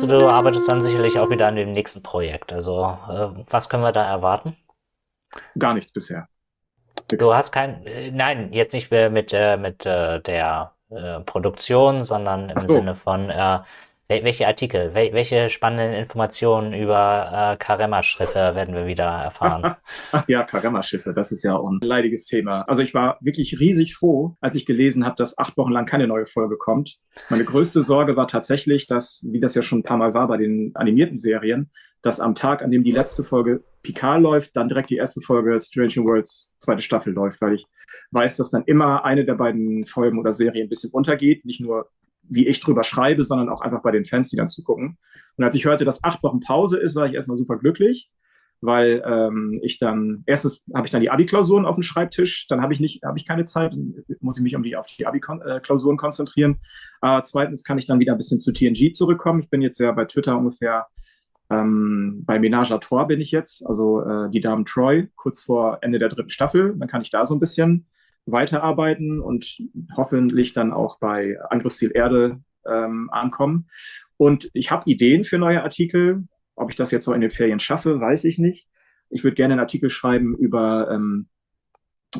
du arbeitest dann sicherlich auch wieder an dem nächsten Projekt. Also, was können wir da erwarten? Gar nichts bisher. Du Nix. hast kein, nein, jetzt nicht mehr mit der Produktion, sondern Ach im so. Sinne von, welche Artikel, welche spannenden Informationen über Karema-Schiffe werden wir wieder erfahren? Ach ja, Kagama-Schiffe, das ist ja auch ein leidiges Thema. Also ich war wirklich riesig froh, als ich gelesen habe, dass 8 Wochen lang keine neue Folge kommt. Meine größte Sorge war tatsächlich, dass, wie das ja schon ein paar Mal war bei den animierten Serien, dass am Tag, an dem die letzte Folge Picard läuft, dann direkt die erste Folge Strange New Worlds zweite Staffel läuft, weil ich weiß, dass dann immer eine der beiden Folgen oder Serien ein bisschen untergeht. Nicht nur, wie ich drüber schreibe, sondern auch einfach bei den Fans, die dann zugucken. Und als ich hörte, dass 8 Wochen Pause ist, war ich erstmal super glücklich, weil ich dann, erstens habe ich dann die Abi-Klausuren auf dem Schreibtisch, dann habe ich keine Zeit, muss ich mich auf die Abi-Klausuren konzentrieren. Zweitens kann ich dann wieder ein bisschen zu TNG zurückkommen. Ich bin jetzt ja bei Twitter ungefähr bei Ménage à Trois bin ich jetzt, also die Damen Troy, kurz vor Ende der dritten Staffel. Dann kann ich da so ein bisschen weiterarbeiten und hoffentlich dann auch bei Angriffsziel Erde ankommen. Und ich habe Ideen für neue Artikel. Ob ich das jetzt so in den Ferien schaffe, weiß ich nicht. Ich würde gerne einen Artikel schreiben über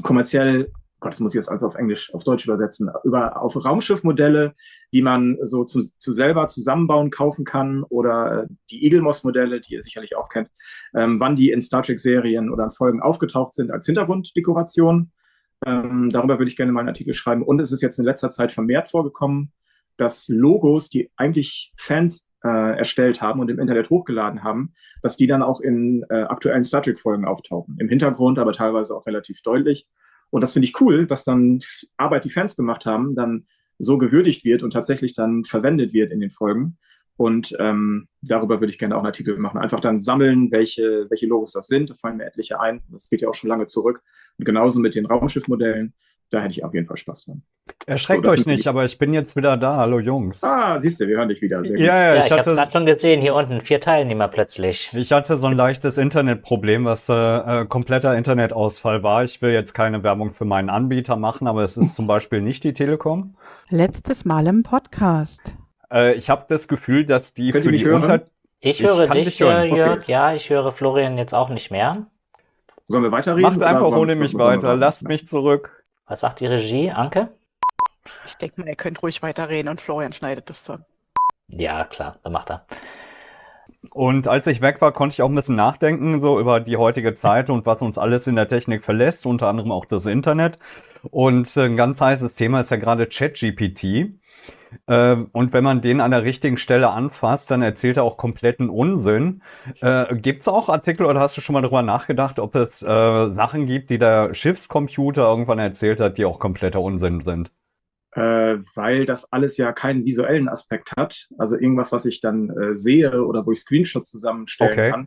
kommerziell, Gott, das muss ich jetzt also auf Englisch, auf Deutsch übersetzen, auf Raumschiffmodelle, die man so zu selber zusammenbauen, kaufen kann, oder die Eaglemoss-Modelle, die ihr sicherlich auch kennt, wann die in Star Trek-Serien oder in Folgen aufgetaucht sind als Hintergrunddekoration. Darüber würde ich gerne mal einen Artikel schreiben. Und es ist jetzt in letzter Zeit vermehrt vorgekommen, dass Logos, die eigentlich Fans erstellt haben und im Internet hochgeladen haben, dass die dann auch in aktuellen Star Trek-Folgen auftauchen. Im Hintergrund, aber teilweise auch relativ deutlich. Und das finde ich cool, dass dann Arbeit, die Fans gemacht haben, dann so gewürdigt wird und tatsächlich dann verwendet wird in den Folgen. Und darüber würde ich gerne auch einen Artikel machen. Einfach dann sammeln, welche Logos das sind. Da fallen mir etliche ein. Das geht ja auch schon lange zurück. Und genauso mit den Raumschiffmodellen. Da hätte ich auf jeden Fall Spaß dran. So, Erschreckt das euch sind nicht, die. aber ich bin jetzt wieder da. Hallo Jungs. Siehst du, wir hören dich wieder. Sehr Ja, gut. ja, Ja, ich habe es gerade schon gesehen, hier unten, 4 Teilnehmer plötzlich. ich hatte so ein leichtes Internetproblem, was kompletter Internetausfall war. Ich will jetzt keine Werbung für meinen Anbieter machen, aber es ist zum Beispiel nicht die Telekom. Letztes Mal im Podcast. Ich habe das Gefühl, dass die Könnt ihr für mich die hören? Ich Ich höre kann dich, dich hören. Jörg, Okay. ja, ich höre Florian jetzt auch nicht mehr. Sollen wir weiterreden? Macht Oder einfach wollen, ohne mich wollen wir weiter. warten? Lasst mich zurück. Was sagt die Regie, Anke? Ich denke mal, ihr könnt ruhig weiterreden und Florian schneidet das dann. Ja, klar, dann macht er. Und als ich weg war, konnte ich auch ein bisschen nachdenken, so über die heutige Zeit und was uns alles in der Technik verlässt, unter anderem auch das Internet. Und ein ganz heißes Thema ist ja gerade ChatGPT. Und wenn man den an der richtigen Stelle anfasst, dann erzählt er auch kompletten Unsinn. Gibt's auch Artikel oder hast du schon mal darüber nachgedacht, ob es Sachen gibt, die der Schiffscomputer irgendwann erzählt hat, die auch kompletter Unsinn sind? Weil das alles ja keinen visuellen Aspekt hat. Also irgendwas, was ich dann sehe oder wo ich Screenshots zusammenstellen Okay. kann,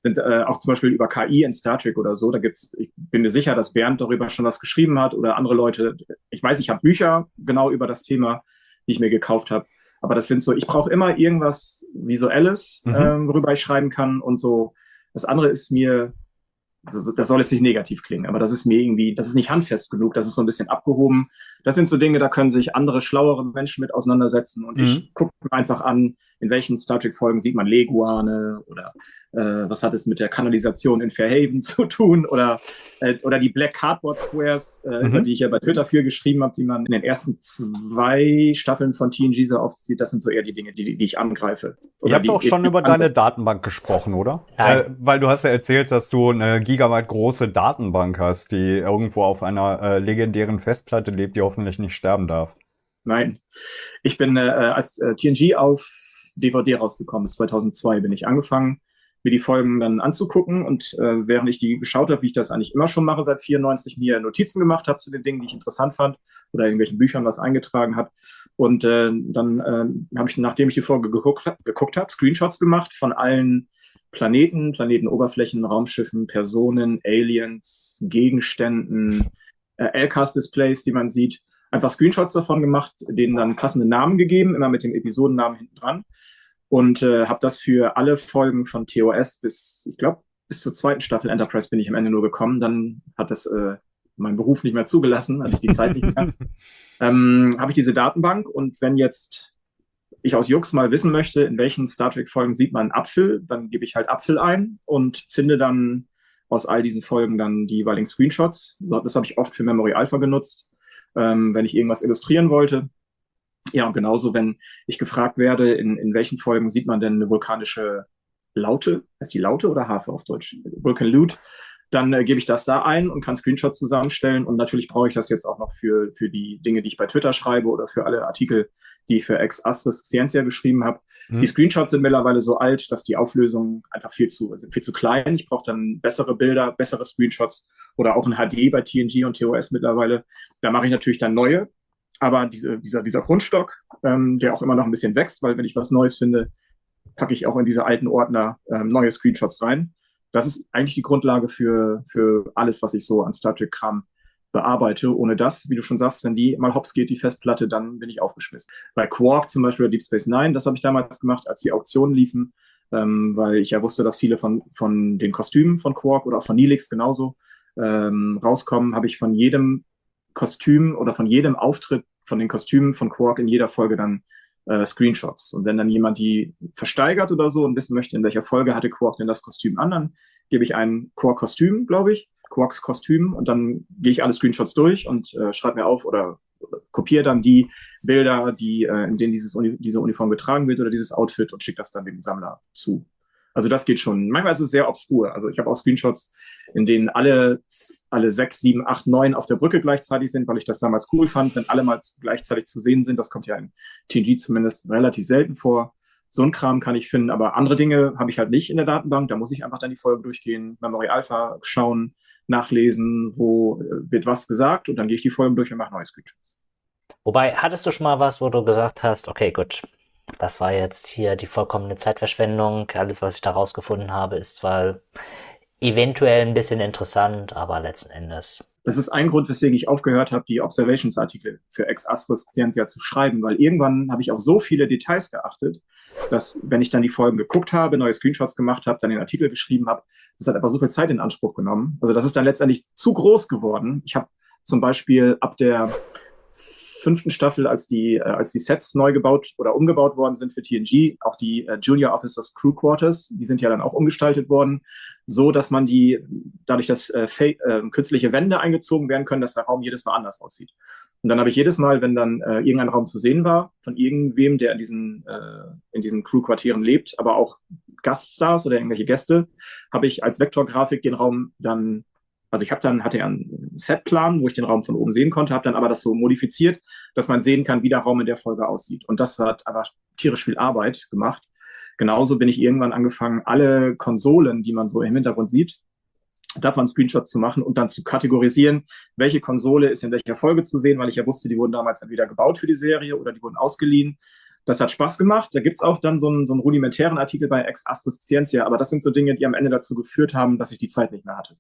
sind auch zum Beispiel über KI in Star Trek oder so. Ich bin mir sicher, dass Bernd darüber schon was geschrieben hat oder andere Leute. Ich weiß, ich habe Bücher genau über das Thema, die ich mir gekauft habe. Aber das sind so, ich brauche immer irgendwas Visuelles, Mhm. worüber ich schreiben kann und so. Das andere ist mir, das soll jetzt nicht negativ klingen, aber das ist mir irgendwie, das ist nicht handfest genug, das ist so ein bisschen abgehoben. Das sind so Dinge, da können sich andere, schlauere Menschen mit auseinandersetzen und ich Mhm. gucke mir einfach an, in welchen Star Trek-Folgen sieht man Leguane oder was hat es mit der Kanalisation in Fairhaven zu tun oder die Black Cardboard Squares, über die Mhm. ich ja bei Twitter viel geschrieben habe, die man in den ersten 2 Staffeln von TNG so oft sieht. Das sind so eher die Dinge, die ich angreife. Ihr Oder habt die doch schon ich über deine Datenbank gesprochen, oder? Nein. Weil du hast ja erzählt, dass du eine Gigabyte große Datenbank hast, die irgendwo auf einer legendären Festplatte lebt, die hoffentlich nicht sterben darf. Nein, ich bin als TNG auf DVD rausgekommen ist, 2002, bin ich angefangen, mir die Folgen dann anzugucken und während ich die geschaut habe, wie ich das eigentlich immer schon mache, seit 94, mir Notizen gemacht habe zu den Dingen, die ich interessant fand oder in irgendwelchen Büchern was eingetragen habe. Und dann habe ich, nachdem ich die Folge geguckt habe, Screenshots gemacht von allen Planetenoberflächen, Raumschiffen, Personen, Aliens, Gegenständen, LCAS-Displays, die man sieht, einfach Screenshots davon gemacht, denen dann passende Namen gegeben, immer mit dem Episodennamen hinten dran. Und habe das für alle Folgen von TOS ich glaube, bis zur zweiten Staffel Enterprise bin ich am Ende nur gekommen. Dann hat das mein Beruf nicht mehr zugelassen, hatte ich die Zeit nicht mehr. Habe ich diese Datenbank und wenn jetzt ich aus Jux mal wissen möchte, in welchen Star Trek-Folgen sieht man einen Apfel, dann gebe ich halt Apfel ein und finde dann aus all diesen Folgen dann die jeweiligen Screenshots. Das habe ich oft für Memory Alpha genutzt, wenn ich irgendwas illustrieren wollte. Ja, und genauso, wenn ich gefragt werde, in welchen Folgen sieht man denn eine vulkanische Laute, heißt die Laute oder Harfe auf Deutsch? Vulcan Lute, dann gebe ich das da ein und kann Screenshots zusammenstellen. Und natürlich brauche ich das jetzt auch noch für die Dinge, die ich bei Twitter schreibe oder für alle Artikel, die ich für Ex Astris Scientia geschrieben habe. Die Screenshots sind mittlerweile so alt, dass die Auflösungen einfach viel zu klein. Ich brauche dann bessere Bilder, bessere Screenshots oder auch ein HD bei TNG und TOS mittlerweile. Da mache ich natürlich dann neue. Aber dieser Grundstock, der auch immer noch ein bisschen wächst, weil wenn ich was Neues finde, packe ich auch in diese alten Ordner neue Screenshots rein. Das ist eigentlich die Grundlage für alles, was ich so an Star Trek-Kram bearbeite. Ohne das, wie du schon sagst, wenn die mal hops geht, die Festplatte, dann bin ich aufgeschmissen. Bei Quark zum Beispiel oder Deep Space Nine, das habe ich damals gemacht, als die Auktionen liefen, weil ich ja wusste, dass viele von den Kostümen von Quark oder auch von Neelix genauso rauskommen, habe ich von jedem Kostüm oder von jedem Auftritt von den Kostümen von Quark in jeder Folge dann Screenshots. Und wenn dann jemand die versteigert oder so und wissen möchte, in welcher Folge hatte Quark denn das Kostüm an, dann gebe ich ein Quark-Kostüm, glaube ich, Quarks Kostüm, und dann gehe ich alle Screenshots durch und schreibe mir auf oder kopiere dann die Bilder, in denen diese Uniform getragen wird oder dieses Outfit und schicke das dann dem Sammler zu. Also das geht schon. Manchmal ist es sehr obskur. Also ich habe auch Screenshots, in denen alle 6, 7, 8, 9 auf der Brücke gleichzeitig sind, weil ich das damals cool fand, wenn alle mal gleichzeitig zu sehen sind. Das kommt ja in TNG zumindest relativ selten vor. So ein Kram kann ich finden, aber andere Dinge habe ich halt nicht in der Datenbank. Da muss ich einfach dann die Folgen durchgehen, Memory Alpha schauen, nachlesen, wo wird was gesagt, und dann gehe ich die Folgen durch und mache neue Screenshots. Wobei, hattest du schon mal was, wo du gesagt hast, okay, gut, das war jetzt hier die vollkommene Zeitverschwendung. Alles, was ich da rausgefunden habe, ist zwar eventuell ein bisschen interessant, aber letzten Endes. Das ist ein Grund, weswegen ich aufgehört habe, die Observations-Artikel für Ex Astris Scientia zu schreiben, weil irgendwann habe ich auf so viele Details geachtet, dass, wenn ich dann die Folgen geguckt habe, neue Screenshots gemacht habe, dann den Artikel geschrieben habe, das hat einfach so viel Zeit in Anspruch genommen. Also das ist dann letztendlich zu groß geworden. Ich habe zum Beispiel ab der 5. Staffel, als die Sets neu gebaut oder umgebaut worden sind für TNG, auch die Junior Officers Crew Quarters, die sind ja dann auch umgestaltet worden, so dass man dadurch, dass künstliche Wände eingezogen werden können, dass der Raum jedes Mal anders aussieht. Und dann habe ich jedes Mal, wenn dann irgendein Raum zu sehen war, von irgendwem, der in diesen Crew-Quartieren lebt, aber auch Gaststars oder irgendwelche Gäste, habe ich als Vektorgrafik den Raum dann, also ich hatte einen Setplan, wo ich den Raum von oben sehen konnte, habe dann aber das so modifiziert, dass man sehen kann, wie der Raum in der Folge aussieht. Und das hat aber tierisch viel Arbeit gemacht. Genauso bin ich irgendwann angefangen, alle Konsolen, die man so im Hintergrund sieht, davon Screenshots zu machen und dann zu kategorisieren, welche Konsole ist in welcher Folge zu sehen, weil ich ja wusste, die wurden damals entweder gebaut für die Serie oder die wurden ausgeliehen. Das hat Spaß gemacht. Da gibt's auch dann so einen rudimentären Artikel bei Ex Astris Scientia, aber das sind so Dinge, die am Ende dazu geführt haben, dass ich die Zeit nicht mehr hatte.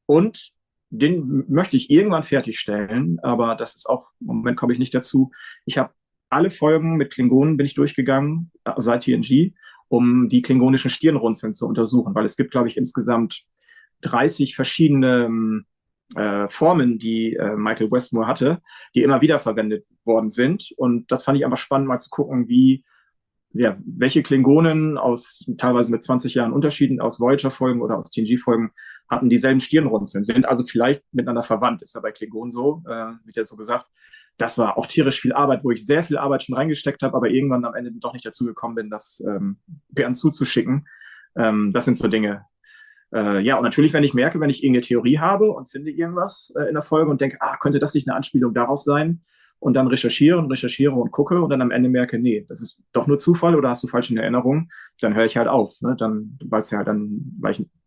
Und den möchte ich irgendwann fertigstellen, aber das ist auch, im Moment komme ich nicht dazu. Ich habe alle Folgen mit Klingonen bin ich durchgegangen, seit TNG, um die klingonischen Stirnrunzeln zu untersuchen, weil es gibt, glaube ich, insgesamt 30 verschiedene Formen, die Michael Westmore hatte, die immer wieder verwendet worden sind. Und das fand ich einfach spannend, mal zu gucken, welche Klingonen teilweise mit 20 Jahren Unterschieden aus Voyager-Folgen oder aus TNG-Folgen hatten dieselben Stirnrunzeln, sind also vielleicht miteinander verwandt, ist ja bei Klingonen so, wird ja so gesagt. Das war auch tierisch viel Arbeit, wo ich sehr viel Arbeit schon reingesteckt habe, aber irgendwann am Ende doch nicht dazu gekommen bin, das Bernd zuzuschicken. Das sind so Dinge. Ja, und natürlich, wenn ich irgendeine Theorie habe und finde irgendwas in der Folge und denke, könnte das nicht eine Anspielung darauf sein? Und dann recherchiere und gucke und dann am Ende merke, nee, das ist doch nur Zufall oder hast du falsch in Erinnerung, dann höre ich halt auf. Ne?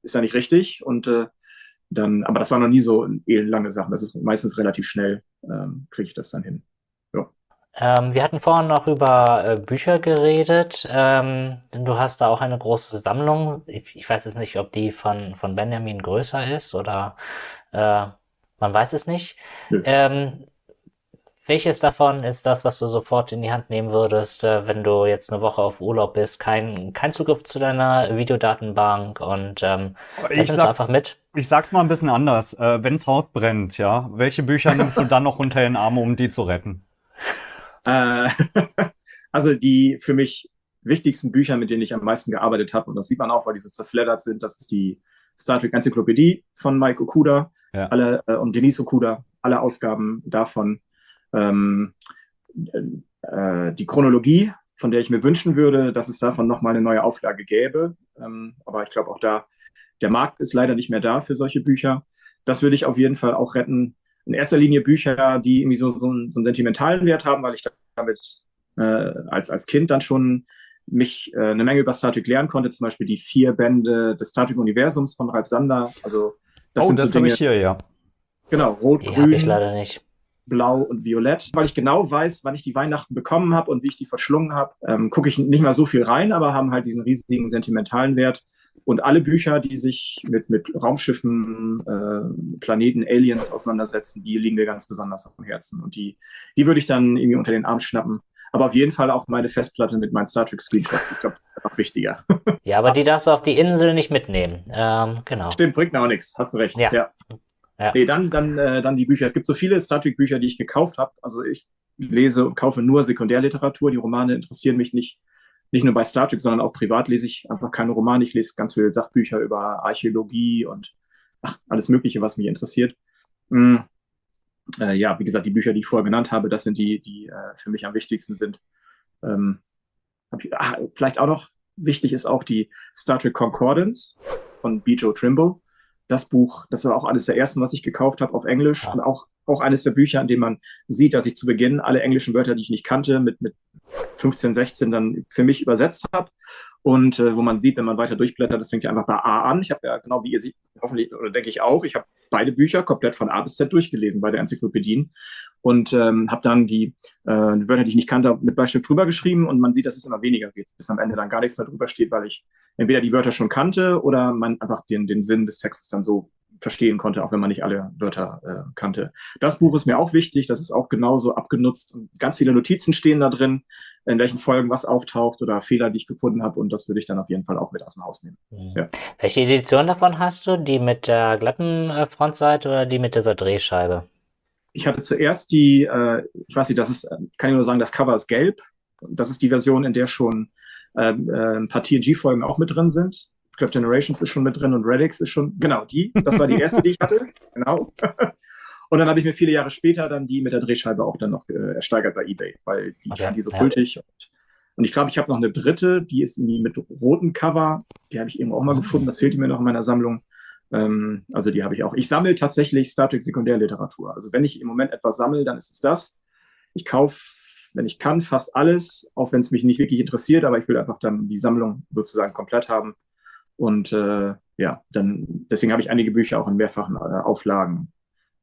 Ist ja nicht richtig und aber das war noch nie so lange Sachen. Das ist meistens relativ schnell, kriege ich das dann hin. Ja. Wir hatten vorhin noch über Bücher geredet. Du hast da auch eine große Sammlung. Ich weiß jetzt nicht, ob die von Benjamin größer ist oder man weiß es nicht. Welches davon ist das, was du sofort in die Hand nehmen würdest, wenn du jetzt eine Woche auf Urlaub bist? Kein Zugriff zu deiner Videodatenbank und Ich einfach mit? Ich sag's mal ein bisschen anders. Wenn's Haus brennt, ja, welche Bücher nimmst du dann noch unter den Arm, um die zu retten? Also die für mich wichtigsten Bücher, mit denen ich am meisten gearbeitet habe, und das sieht man auch, weil die so zerfleddert sind, das ist die Star Trek Enzyklopädie von Mike Okuda, Ja. und Denise Okuda, alle Ausgaben davon. Die Chronologie, von der ich mir wünschen würde, dass es davon nochmal eine neue Auflage gäbe. Aber ich glaube auch da, der Markt ist leider nicht mehr da für solche Bücher. Das würde ich auf jeden Fall auch retten. In erster Linie Bücher, die irgendwie so einen sentimentalen Wert haben, weil ich damit als Kind dann schon mich eine Menge über Star Trek lernen konnte. Zum Beispiel die 4 Bände des Star Trek-Universums von Ralf Sander. Also das sind das so habe Dinge. ich hier, ja. Genau, Rot, Die habe ich Grün, leider nicht. Blau und Violett, weil ich genau weiß, wann ich die Weihnachten bekommen habe und wie ich die verschlungen habe. Gucke ich nicht mal so viel rein, aber haben halt diesen riesigen sentimentalen Wert. Und alle Bücher, die sich mit Raumschiffen, Planeten, Aliens auseinandersetzen, die liegen mir ganz besonders auf dem Herzen. Und die würde ich dann irgendwie unter den Arm schnappen. Aber auf jeden Fall auch meine Festplatte mit meinen Star Trek Screenshots. Ich glaube, das ist auch wichtiger. Ja, aber die darfst du auf die Insel nicht mitnehmen. Genau. Stimmt, bringt mir auch nichts. Hast du recht. Ja. Ja. Nee, dann die Bücher. Es gibt so viele Star Trek Bücher, die ich gekauft habe. Also ich lese und kaufe nur Sekundärliteratur. Die Romane interessieren mich nicht nur bei Star Trek, sondern auch privat lese ich einfach keine Romane. Ich lese ganz viele Sachbücher über Archäologie und alles Mögliche, was mich interessiert. Ja, wie gesagt, die Bücher, die ich vorher genannt habe, das sind die für mich am wichtigsten sind. Vielleicht auch noch wichtig ist auch die Star Trek Concordance von B. Joe Trimble. Das Buch, das war auch eines der ersten, was ich gekauft habe auf Englisch. Und auch eines der Bücher, an dem man sieht, dass ich zu Beginn alle englischen Wörter, die ich nicht kannte, mit 15, 16 dann für mich übersetzt habe. Und wo man sieht, wenn man weiter durchblättert, das fängt ja einfach bei A an. Ich habe ja, genau wie ihr seht, hoffentlich, oder denke ich auch, ich habe beide Bücher komplett von A bis Z durchgelesen, beide Enzyklopädien. Und habe dann die Wörter, die ich nicht kannte, mit Bleistift drüber geschrieben. Und man sieht, dass es immer weniger wird, bis am Ende dann gar nichts mehr drüber steht, weil ich entweder die Wörter schon kannte oder man einfach den Sinn des Textes dann so verstehen konnte, auch wenn man nicht alle Wörter kannte. Das Buch ist mir auch wichtig, das ist auch genauso abgenutzt und ganz viele Notizen stehen da drin, in welchen Folgen was auftaucht oder Fehler, die ich gefunden habe, und das würde ich dann auf jeden Fall auch mit aus dem Haus nehmen. Ja. Welche Edition davon hast du? Die mit der glatten Frontseite oder die mit dieser Drehscheibe? Ich hatte zuerst ich weiß nicht, kann ich nur sagen, das Cover ist gelb. Das ist die Version, in der schon ein paar TNG-Folgen auch mit drin sind. Ich glaube, Generations ist schon mit drin und Radix ist schon, genau, das war die erste, die ich hatte, genau. Und dann habe ich mir viele Jahre später dann die mit der Drehscheibe auch dann noch ersteigert bei eBay, weil ich finde die so kultig. Und ich glaube, ich habe noch eine dritte, die ist mit rotem Cover, die habe ich eben auch mal gefunden, das fehlte mir noch in meiner Sammlung. Also die habe ich auch. Ich sammle tatsächlich Star Trek Sekundärliteratur. Also wenn ich im Moment etwas sammle, dann ist es das. Ich kaufe, wenn ich kann, fast alles, auch wenn es mich nicht wirklich interessiert, aber ich will einfach dann die Sammlung sozusagen komplett haben. Und deswegen habe ich einige Bücher auch in mehrfachen Auflagen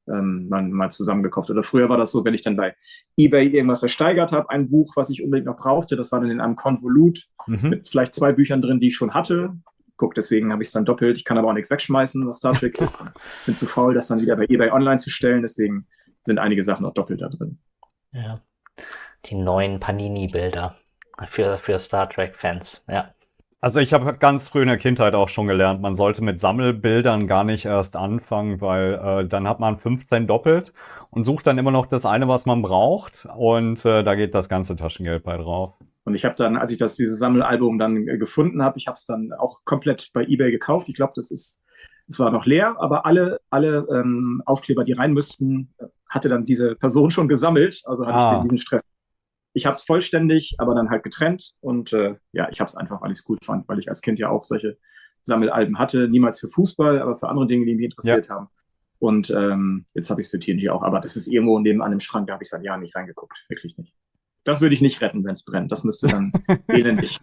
mal zusammengekauft. Oder früher war das so, wenn ich dann bei eBay irgendwas ersteigert habe, ein Buch, was ich unbedingt noch brauchte, das war dann in einem Konvolut mit vielleicht 2 Büchern drin, die ich schon hatte. Deswegen habe ich es dann doppelt. Ich kann aber auch nichts wegschmeißen, was Star Trek ist. Bin zu faul, das dann wieder bei eBay online zu stellen. Deswegen sind einige Sachen auch doppelt da drin. Ja. Die neuen Panini-Bilder für Star Trek-Fans, ja. Also ich habe ganz früh in der Kindheit auch schon gelernt, man sollte mit Sammelbildern gar nicht erst anfangen, weil dann hat man 15 doppelt und sucht dann immer noch das eine, was man braucht, und da geht das ganze Taschengeld bei drauf. Und ich habe dann, als ich dieses Sammelalbum dann gefunden habe, ich habe es dann auch komplett bei eBay gekauft. Ich glaube, es war noch leer, aber alle Aufkleber, die rein müssten, hatte dann diese Person schon gesammelt. Also hatte ich diesen Stress. Ich habe es vollständig, aber dann halt getrennt. Und ich habe es einfach, weil ich es gut fand, weil ich als Kind ja auch solche Sammelalben hatte. Niemals für Fußball, aber für andere Dinge, die mich interessiert haben. Und jetzt habe ich es für TNG auch. Aber das ist irgendwo nebenan im Schrank, da habe ich seit Jahren nicht reingeguckt. Wirklich nicht. Das würde ich nicht retten, wenn es brennt. Das müsste dann elendig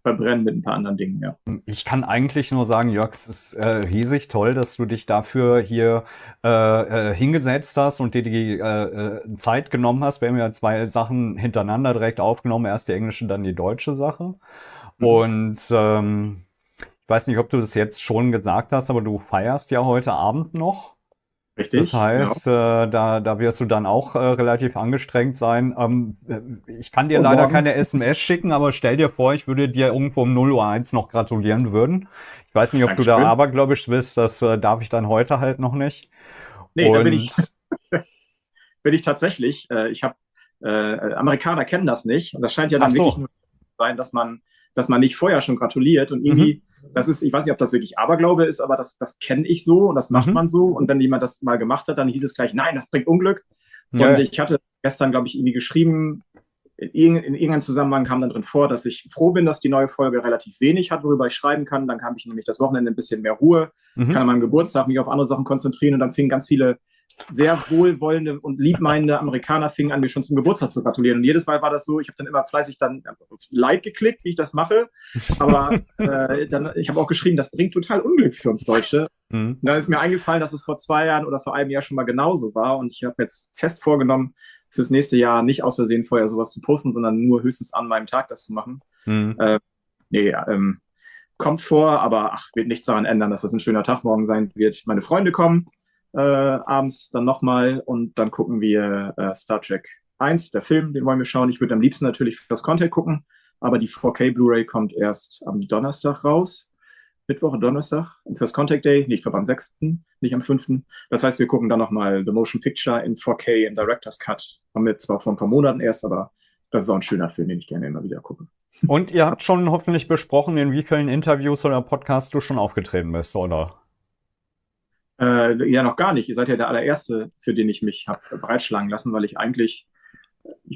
verbrennen mit ein paar anderen Dingen, ja. Ich kann eigentlich nur sagen, Jörg, es ist riesig toll, dass du dich dafür hier hingesetzt hast und dir die Zeit genommen hast. Wir haben ja 2 Sachen hintereinander direkt aufgenommen. Erst die englische, dann die deutsche Sache. Und ich weiß nicht, ob du das jetzt schon gesagt hast, aber du feierst ja heute Abend noch. Richtig. Das heißt, da wirst du dann auch relativ angestrengt sein. Ich kann dir leider keine SMS schicken, aber stell dir vor, ich würde dir irgendwo um 0:01 noch gratulieren würden. Ich weiß nicht, ob du da abergläubisch bist, das darf ich dann heute halt noch nicht. Nee, da bin ich tatsächlich. Ich habe Amerikaner kennen das nicht. Und das scheint ja dann Ach so. wirklich nur zu sein, dass man nicht vorher schon gratuliert. Und irgendwie, das ist, ich weiß nicht, ob das wirklich Aberglaube ist, aber das kenne ich so und das macht man so. Und wenn jemand das mal gemacht hat, dann hieß es gleich, nein, das bringt Unglück. Ja. Und ich hatte gestern, glaube ich, irgendwie geschrieben, in irgendeinem Zusammenhang kam dann drin vor, dass ich froh bin, dass die neue Folge relativ wenig hat, worüber ich schreiben kann. Dann habe ich nämlich das Wochenende ein bisschen mehr Ruhe, kann an meinem Geburtstag mich auf andere Sachen konzentrieren und dann fingen ganz viele sehr wohlwollende und liebmeinende Amerikaner fingen an, mir schon zum Geburtstag zu gratulieren. Und jedes Mal war das so, ich habe dann immer fleißig dann auf Like geklickt, wie ich das mache. Aber ich habe auch geschrieben, das bringt total Unglück für uns Deutsche. Und dann ist mir eingefallen, dass es vor 2 Jahren oder vor einem Jahr schon mal genauso war. Und ich habe jetzt fest vorgenommen, fürs nächste Jahr nicht aus Versehen vorher sowas zu posten, sondern nur höchstens an meinem Tag das zu machen. Kommt vor, aber wird nichts daran ändern, dass das ein schöner Tag morgen sein wird. Meine Freunde kommen abends dann nochmal und dann gucken wir Star Trek 1, der Film, den wollen wir schauen. Ich würde am liebsten natürlich das Content gucken, aber die 4K Blu-ray kommt erst am Donnerstag raus. Mittwoch und Donnerstag und fürs Contact Day, ich glaube am 6., nicht am 5. Das heißt, wir gucken dann nochmal The Motion Picture in 4K im Director's Cut. Haben wir zwar vor ein paar Monaten erst, aber das ist auch ein schöner Film, den ich gerne immer wieder gucke. Und ihr habt schon hoffentlich besprochen, in wie vielen Interviews oder Podcasts du schon aufgetreten bist, oder? Ja, noch gar nicht. Ihr seid ja der allererste, für den ich mich habe breitschlagen lassen, weil ich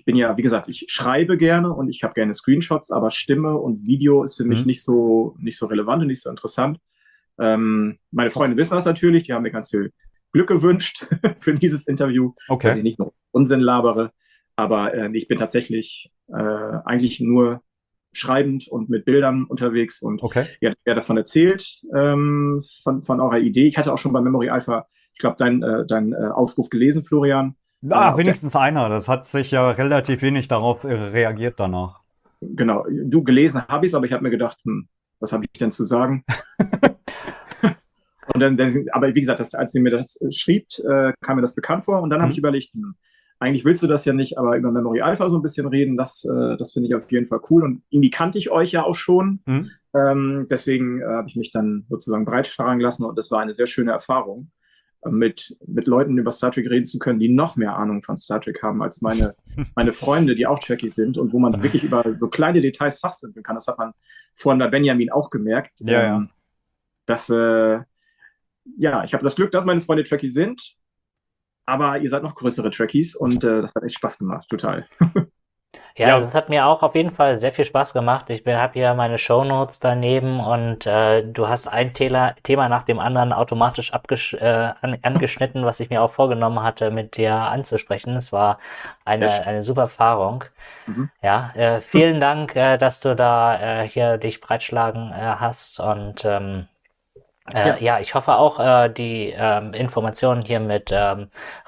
bin ja, wie gesagt, ich schreibe gerne und ich habe gerne Screenshots, aber Stimme und Video ist für mich nicht so relevant und nicht so interessant. Meine Freunde wissen das natürlich, die haben mir ganz viel Glück gewünscht für dieses Interview, dass ich nicht nur Unsinn labere, aber ich bin tatsächlich eigentlich nur schreibend und mit Bildern unterwegs und ihr habt ja davon erzählt, von eurer Idee. Ich hatte auch schon bei Memory Alpha, ich glaube, dein Aufruf gelesen, Florian. Wenigstens einer. Das hat sich ja relativ wenig darauf reagiert danach. Genau, du gelesen habe ich es, aber ich habe mir gedacht, was habe ich denn zu sagen? Und aber wie gesagt, als ihr mir das schrieb, kam mir das bekannt vor und dann habe ich überlegt, eigentlich willst du das ja nicht, aber über Memory Alpha so ein bisschen reden, das finde ich auf jeden Fall cool. Und irgendwie kannte ich euch ja auch schon. Deswegen habe ich mich dann sozusagen breitschlagen lassen und das war eine sehr schöne Erfahrung, mit Leuten über Star Trek reden zu können, die noch mehr Ahnung von Star Trek haben als meine Freunde, die auch Trekkies sind und wo man wirklich über so kleine Details fachsimpeln kann. Das hat man vorhin bei Benjamin auch gemerkt. Ich habe das Glück, dass meine Freunde Trekkies sind. Aber ihr seid noch größere Trekkies und das hat echt Spaß gemacht, total. Ja, also es hat mir auch auf jeden Fall sehr viel Spaß gemacht. Ich habe hier meine Shownotes daneben und du hast ein Thema nach dem anderen automatisch angeschnitten, was ich mir auch vorgenommen hatte, mit dir anzusprechen. Es war eine super Erfahrung. Ja, vielen Dank, dass du da hier dich breitschlagen hast und ich hoffe auch, die Informationen hier mit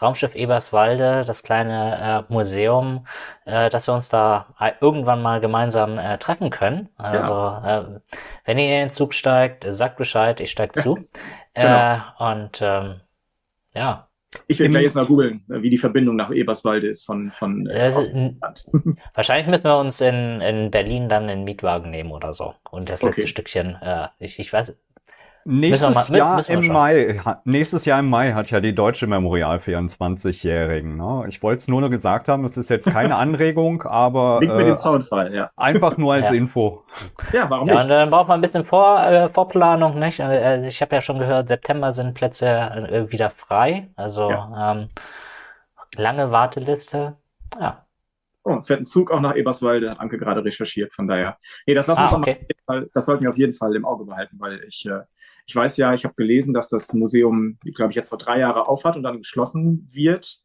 Raumschiff Eberswalde, das kleine Museum, dass wir uns da irgendwann mal gemeinsam treffen können. Also, wenn ihr in den Zug steigt, sagt Bescheid, ich steige zu. Ich will gleich jetzt mal googeln, wie die Verbindung nach Eberswalde ist von Wahrscheinlich müssen wir uns in Berlin dann einen Mietwagen nehmen oder so. Und das letzte Stückchen, ich weiß. Nächstes Jahr im Mai hat ja die Deutsche Memorial für ihren 20-Jährigen. Ne? Ich wollte es nur noch gesagt haben, es ist jetzt keine Anregung, aber mit den Zaunfall, einfach nur als Info. Ja, warum nicht? Und dann braucht man ein bisschen Vorplanung, nicht? Also ich habe ja schon gehört, September sind Plätze wieder frei, also lange Warteliste, Oh, es fährt ein Zug auch nach Eberswalde, hat Anke gerade recherchiert, von daher. Nee, das sollten wir auf jeden Fall im Auge behalten, weil ich weiß ja, ich habe gelesen, dass das Museum, glaube ich, jetzt vor 3 Jahren aufhat und dann geschlossen wird.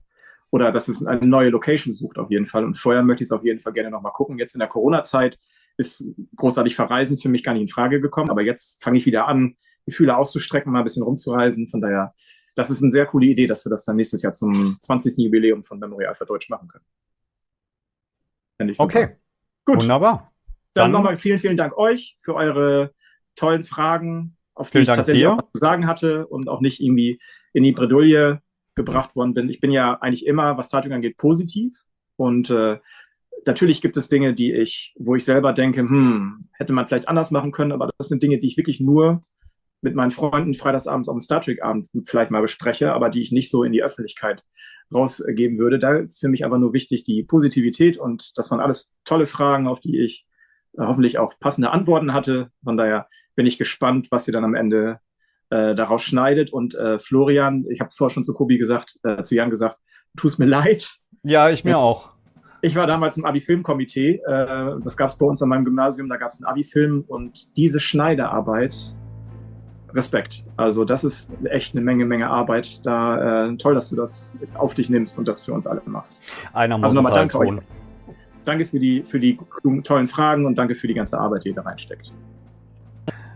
Oder dass es eine neue Location sucht auf jeden Fall. Und vorher möchte ich es auf jeden Fall gerne nochmal gucken. Jetzt in der Corona-Zeit ist großartig Verreisen für mich gar nicht in Frage gekommen. Aber jetzt fange ich wieder an, die Fühler auszustrecken, mal ein bisschen rumzureisen. Von daher, das ist eine sehr coole Idee, dass wir das dann nächstes Jahr zum 20. Jubiläum von Memory Alpha Deutsch machen können. Okay, gut. Wunderbar. Dann nochmal vielen, vielen Dank euch für eure tollen Fragen, auf die ich tatsächlich auch was zu sagen hatte und auch nicht irgendwie in die Bredouille gebracht worden bin. Ich bin ja eigentlich immer, was Star Trek angeht, positiv und natürlich gibt es Dinge, wo ich selber denke, hätte man vielleicht anders machen können, aber das sind Dinge, die ich wirklich nur mit meinen Freunden freitagsabends auf dem Star Trek Abend vielleicht mal bespreche, aber die ich nicht so in die Öffentlichkeit rausgeben würde. Da ist für mich aber nur wichtig die Positivität und das waren alles tolle Fragen, auf die ich hoffentlich auch passende Antworten hatte. Von daher bin ich gespannt, was ihr dann am Ende daraus schneidet. Und Florian, ich habe es vorher schon zu Kobi gesagt, zu Jan gesagt, tut mir leid. Ja, ich mir auch. Ich war damals im Abi-Film-Komitee. Das gab es bei uns an meinem Gymnasium. Da gab es einen Abi-Film und diese Schneidearbeit, Respekt. Also das ist echt eine Menge Arbeit. Da toll, dass du das auf dich nimmst und das für uns alle machst. Einer muss Also nochmal halt danke tun. euch. Danke für die tollen Fragen und danke für die ganze Arbeit, die ihr da reinsteckt.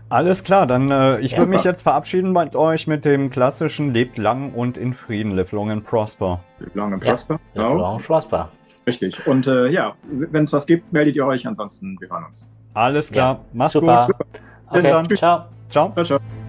Alles klar, dann ich Ja, würde mich super. jetzt verabschieden mit euch mit dem klassischen Lebt lang und in Frieden, live long and prosper. Long and Ja. prosper. Genau. Long prosper. Richtig. Und ja, wenn es was gibt, meldet ihr euch. Ansonsten, wir hören uns. Alles klar, Ja, mach's super. gut. Bis Okay, dann. ciao. Ciao. Ciao, ciao.